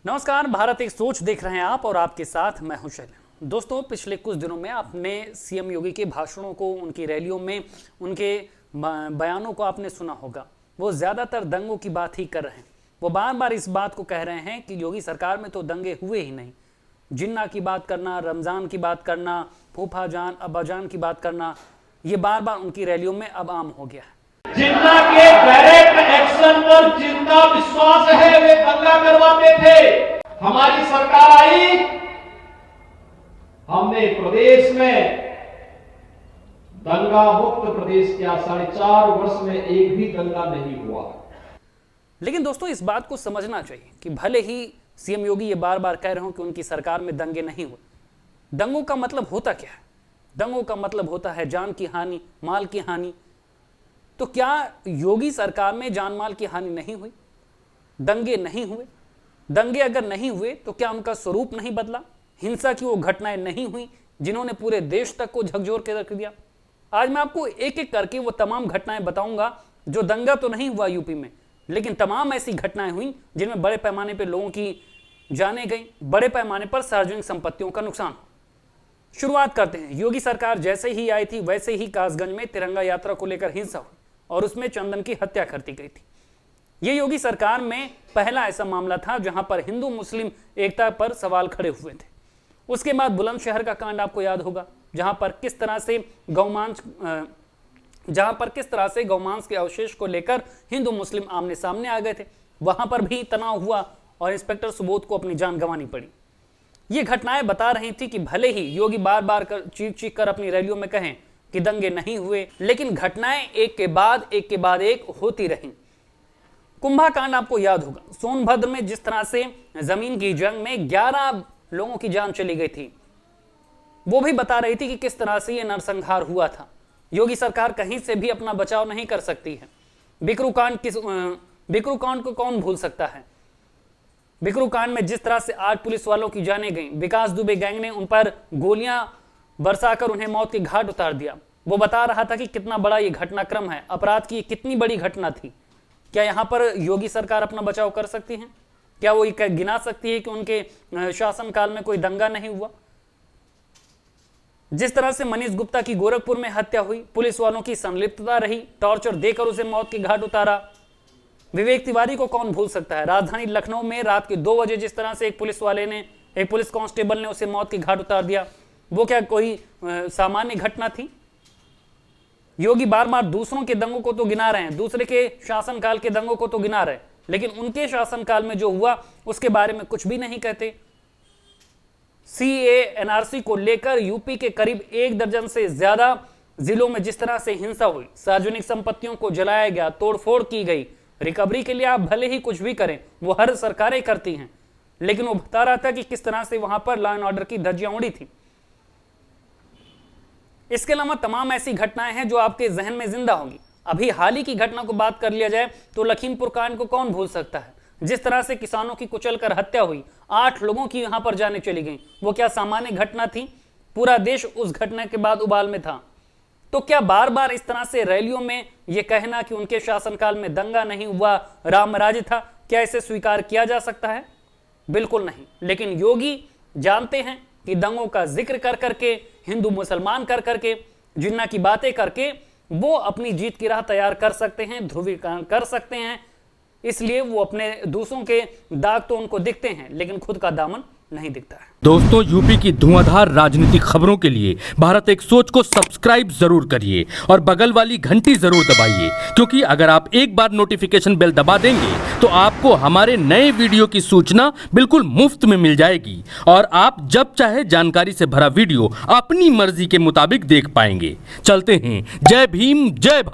नमस्कार, भारत एक सोच देख रहे हैं आप और आपके साथ मैं हूं शैलेंद्र। दोस्तों, पिछले कुछ दिनों में आपने सीएम योगी के भाषणों को, उनकी रैलियों में उनके बयानों को आपने सुना होगा। वो ज्यादातर दंगों की बात ही कर रहे हैं। वो बार बार इस बात को कह रहे हैं कि योगी सरकार में तो दंगे हुए ही नहीं। जिन्ना की बात करना, रमजान की बात करना, फूफा जान अब्बाजान की बात करना, ये बार बार उनकी रैलियों में अब आम हो गया है। जिन्ना के डायरेक्ट एक्शन पर जिनका विश्वास है वे दंगा करवाते थे। हमारी सरकार आई, हमने प्रदेश में दंगा मुक्त प्रदेश किया। 4.5 वर्ष में एक भी दंगा नहीं हुआ। लेकिन दोस्तों, इस बात को समझना चाहिए कि भले ही सीएम योगी ये बार बार कह रहे हो कि उनकी सरकार में दंगे नहीं हुए, दंगों का मतलब होता क्या है? दंगों का मतलब होता है जान की हानि, माल की हानि। तो क्या योगी सरकार में जान माल की हानि नहीं हुई? दंगे नहीं हुए? दंगे अगर नहीं हुए तो क्या उनका स्वरूप नहीं बदला? हिंसा की वो घटनाएं नहीं हुई जिन्होंने पूरे देश तक को झकझोर के रख दिया? आज मैं आपको एक एक करके वो तमाम घटनाएं बताऊंगा जो दंगा तो नहीं हुआ यूपी में, लेकिन तमाम ऐसी घटनाएं हुई जिनमें बड़े पैमाने पर लोगों की जानें गई, बड़े पैमाने पर सार्वजनिक संपत्तियों का नुकसान। शुरुआत करते हैं। योगी सरकार जैसे ही आई थी वैसे ही कासगंज में तिरंगा यात्रा को लेकर हिंसा हुई और उसमें चंदन की हत्या कर दी गई थी। यह योगी सरकार में पहला ऐसा मामला था जहां पर हिंदू मुस्लिम एकता पर सवाल खड़े हुए थे। उसके बाद बुलंदशहर का कांड आपको याद होगा, जहां पर किस तरह से गौमांस के अवशेष को लेकर हिंदू मुस्लिम आमने सामने आ गए थे। वहां पर भी तनाव हुआ और इंस्पेक्टर सुबोध को अपनी जान गंवानी पड़ी। ये घटनाएं बता रही थी कि भले ही योगी बार बार चीख कर अपनी रैलियों में कहें कि दंगे नहीं हुए, लेकिन घटनाएं एक के बाद एक होती रहीं। कुंभा कांड आपको याद होगा, सोनभद्र में जिस तरह से जमीन की जंग में 11 लोगों की जान चली गई थी, वो भी बता रही थी कि किस तरह से यह नरसंहार हुआ था। योगी सरकार कहीं से भी अपना बचाव नहीं कर सकती है। बिकरू कांड को कौन भूल सकता है? बिकरू कांड में जिस तरह से 8 पुलिस वालों की जानें गईं, विकास दुबे गैंग ने उन पर गोलियां बरसाकर उन्हें मौत के घाट उतार दिया। वो बता रहा था कि कितना बड़ा ये घटनाक्रम है, अपराध की कितनी बड़ी घटना थी। क्या यहां पर योगी सरकार अपना बचाव कर सकती है? क्या वो ये गिना सकती है कि उनके शासनकाल में कोई दंगा नहीं हुआ? जिस तरह से मनीष गुप्ता की गोरखपुर में हत्या हुई, पुलिस वालों की संलिप्तता रही, टॉर्चर देकर उसे मौत के घाट उतारा। विवेक तिवारी को कौन भूल सकता है? राजधानी लखनऊ में रात के 2 बजे जिस तरह से एक पुलिस कांस्टेबल ने उसे मौत के घाट उतार दिया, वो क्या कोई सामान्य घटना थी? योगी बार बार दूसरों के दंगों को तो गिना रहे हैं, दूसरे के शासनकाल के दंगों को तो गिना रहे हैं, लेकिन उनके शासनकाल में जो हुआ उसके बारे में कुछ भी नहीं कहते। सीएए एनआरसी को लेकर यूपी के करीब 1 दर्जन से ज्यादा जिलों में जिस तरह से हिंसा हुई, सार्वजनिक संपत्तियों को जलाया गया, तोड़फोड़ की गई। रिकवरी के लिए आप भले ही कुछ भी करें, वो हर सरकारें करती हैं, लेकिन वो बता रहा था कि किस तरह से वहां पर लॉ एंड ऑर्डर की धज्जियां उड़ी थी। इसके अलावा तमाम ऐसी घटनाएं हैं जो आपके जहन में जिंदा होंगी। अभी हाल ही की घटना को बात कर लिया जाए तो लखीमपुर कांड को कौन भूल सकता है? जिस तरह से किसानों की कुचलकर हत्या हुई, 8 लोगों की यहां पर जाने चली गई, वो क्या सामान्य घटना थी? पूरा देश उस घटना के बाद उबाल में था। तो क्या बार बार इस तरह से रैलियों में यह कहना कि उनके शासनकाल में दंगा नहीं हुआ, रामराज था, क्या इसे स्वीकार किया जा सकता है? बिल्कुल नहीं। लेकिन योगी जानते हैं कि दंगों का जिक्र कर करके, हिंदू मुसलमान कर करके, जिन्ना की बातें करके वो अपनी जीत की राह तैयार कर सकते हैं, ध्रुवीकरण कर सकते हैं। इसलिए वो अपने दूसरों के दाग तो उनको दिखते हैं, लेकिन खुद का दामन नहीं दिखता है। दोस्तों, यूपी की धुआंधार राजनीतिक खबरों के लिए भारत एक सोच को सब्सक्राइब जरूर करिए और बगल वाली घंटी जरूर दबाइए, क्योंकि अगर आप एक बार नोटिफिकेशन बेल दबा देंगे तो आपको हमारे नए वीडियो की सूचना बिल्कुल मुफ्त में मिल जाएगी और आप जब चाहे जानकारी से भरा वीडियो अपनी मर्जी के मुताबिक देख पाएंगे। चलते हैं। जय भीम, जय भारत।